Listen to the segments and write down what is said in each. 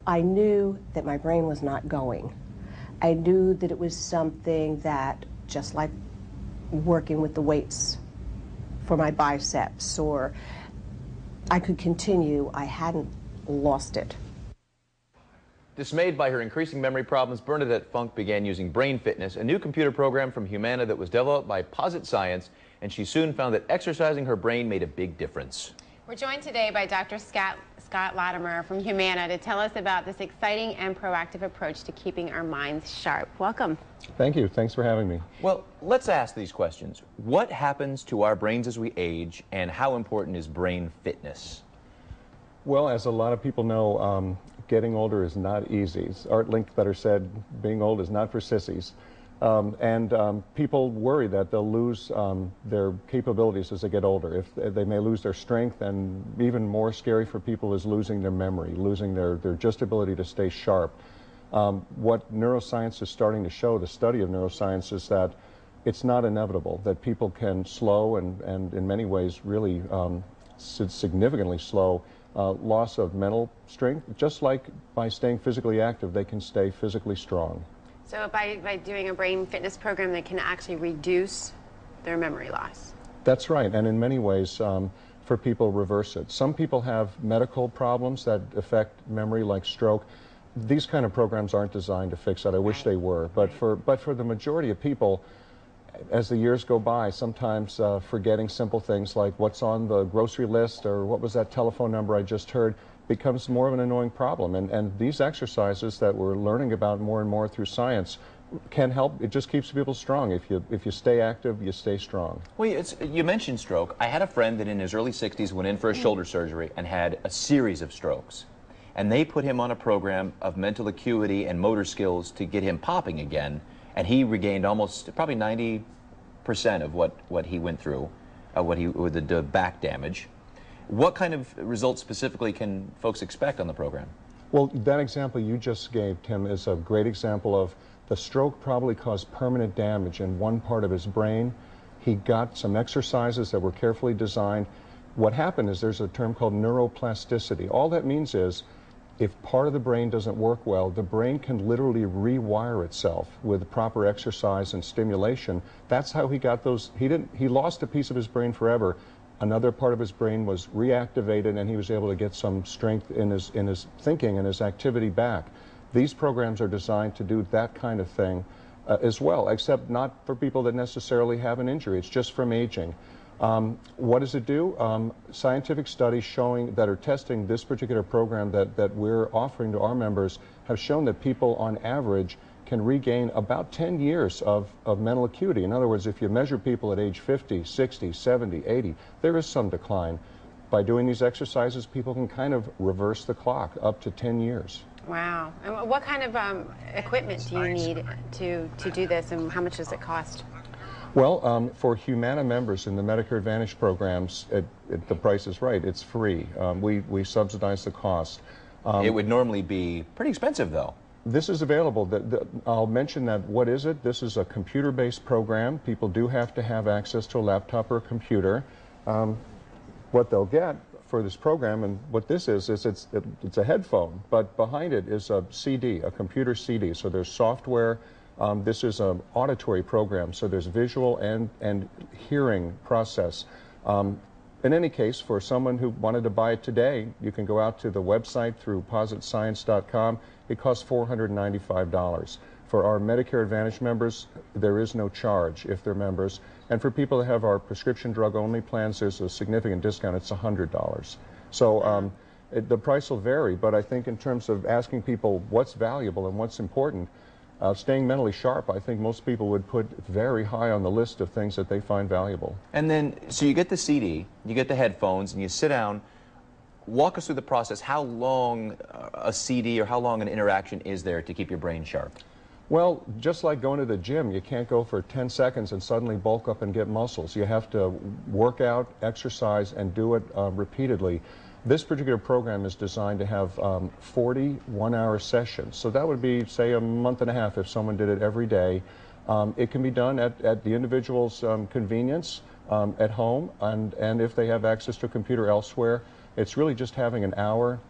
I knew that my brain was not going. I knew that it was something that, just like working with the weights for my biceps, or I could continue, I hadn't lost it. Dismayed by her increasing memory problems, Bernadette Funk began using Brain Fitness, a new computer program from Humana that was developed by Posit Science, and she soon found that exercising her brain made a big difference. We're joined today by Dr. Scott Latimer from Humana to tell us about this exciting and proactive approach to keeping our minds sharp. Welcome. Thank you. Thanks for having me. Well, let's ask these questions. What happens to our brains as we age, and how important is brain fitness? Well, as a lot of people know, getting older is not easy. Art Linkletter said, being old is not for sissies. People worry that they'll lose their capabilities as they get older. If they may lose their strength, and even more scary for people is losing their memory, losing their just ability to stay sharp. What neuroscience is starting to show, the study of neuroscience, is that it's not inevitable, that people can slow and in many ways really significantly slow loss of mental strength. Just like by staying physically active, they can stay physically strong. So by doing a brain fitness program, they can actually reduce their memory loss. That's right, and in many ways, for people, reverse it. Some people have medical problems that affect memory, like stroke. These kind of programs aren't designed to fix that. I wish they were, but for the majority of people, as the years go by, sometimes forgetting simple things like what's on the grocery list or what was that telephone number I just heard becomes more of an annoying problem. And these exercises that we're learning about more and more through science can help. It just keeps people strong. If you stay active, you stay strong. Well, you mentioned stroke. I had a friend that in his early 60s went in for a shoulder surgery and had a series of strokes. And they put him on a program of mental acuity and motor skills to get him popping again. And he regained almost probably 90% of what he went through, with the back damage. What kind of results specifically can folks expect on the program? Well, that example you just gave, Tim, is a great example of the stroke probably caused permanent damage in one part of his brain. He got some exercises that were carefully designed. What happened is there's a term called neuroplasticity. All that means is if part of the brain doesn't work well, the brain can literally rewire itself with proper exercise and stimulation. That's how he got those. He lost a piece of his brain forever. Another part of his brain was reactivated, and he was able to get some strength in his thinking and his activity back. These programs are designed to do that kind of thing as well, except not for people that necessarily have an injury. It's just from aging. What does it do? Scientific studies showing that are testing this particular program that we're offering to our members have shown that people on average can regain about 10 years of mental acuity. In other words, if you measure people at age 50, 60, 70, 80, there is some decline. By doing these exercises, people can kind of reverse the clock up to 10 years. Wow. And what kind of equipment do you need to do this, and how much does it cost? Well, for Humana members in the Medicare Advantage programs, the price is right. It's free. We subsidize the cost. It would normally be pretty expensive, though. This is available. I'll mention that. What is it? This is a computer-based program. People do have to have access to a laptop or a computer. What they'll get for this program, and what this is it's a headphone, but behind it is a CD, a computer CD. So there's software. This is an auditory program, so there's visual and hearing process. In any case, for someone who wanted to buy it today, you can go out to the website through positscience.com. It costs $495. For our Medicare Advantage members, there is no charge if they're members. And for people that have our prescription drug-only plans, there's a significant discount. It's $100. So the price will vary, but I think in terms of asking people what's valuable and what's important, staying mentally sharp, I think most people would put very high on the list of things that they find valuable. And then, so you get the CD, you get the headphones, and you sit down. Walk us through the process. How long a CD or how long an interaction is there to keep your brain sharp? Well, just like going to the gym, you can't go for 10 seconds and suddenly bulk up and get muscles. You have to work out, exercise, and do it repeatedly. This particular program is designed to have 40 one-hour sessions. So that would be, say, a month and a half if someone did it every day. It can be done at the individual's convenience at home, and if they have access to a computer elsewhere. It's really just having an hour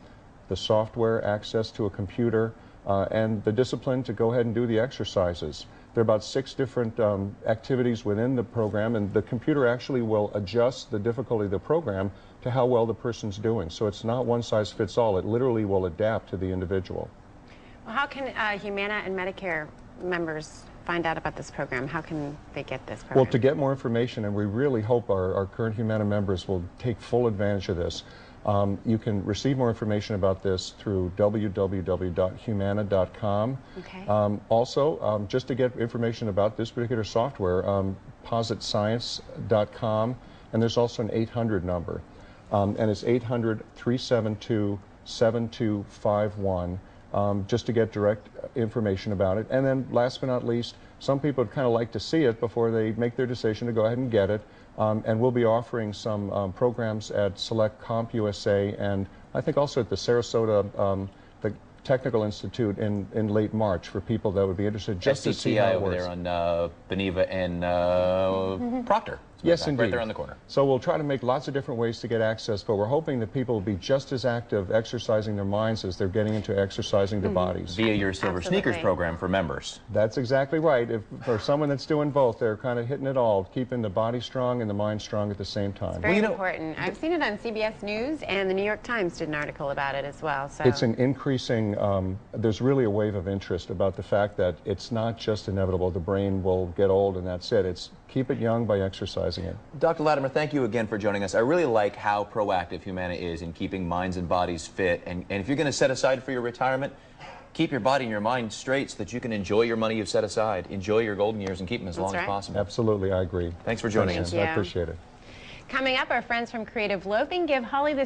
the software, access to a computer, and the discipline to go ahead and do the exercises. There are about 6 different activities within the program, and the computer actually will adjust the difficulty of the program to how well the person's doing. So it's not one size fits all. It literally will adapt to the individual. Well, how can Humana and Medicare members find out about this program? How can they get this program? Well, to get more information, and we really hope our current Humana members will take full advantage of this, you can receive more information about this through www.humana.com. Okay. Also, just to get information about this particular software, positscience.com, and there's also an 800 number, and it's 800-372-7251. Just to get direct information about it. And then last but not least, some people would kind of like to see it before they make their decision to go ahead and get it. And we'll be offering some programs at Select CompUSA, and I think also at the Sarasota the Technical Institute in late March for people that would be interested just to see how it over works. there on Beneva and Proctor. Yes, indeed. Right there on the corner. So we'll try to make lots of different ways to get access, but we're hoping that people will be just as active exercising their minds as they're getting into exercising their bodies. Via your Silver Sneakers program for members. That's exactly right. If for someone that's doing both, they're kind of hitting it all, keeping the body strong and the mind strong at the same time. It's very important. I've seen it on CBS News, and the New York Times did an article about it as well. So it's an increasing, there's really a wave of interest about the fact that it's not just inevitable. The brain will get old and that's it. It's keep it young by exercising it. Dr. Latimer, thank you again for joining us. I really like how proactive Humana is in keeping minds and bodies fit. And if you're going to set aside for your retirement, keep your body and your mind straight so that you can enjoy your money you've set aside, enjoy your golden years, and keep them as long as possible. Absolutely, I agree. Thanks for joining us. I appreciate it. Coming up, our friends from Creative Loafing give Holly the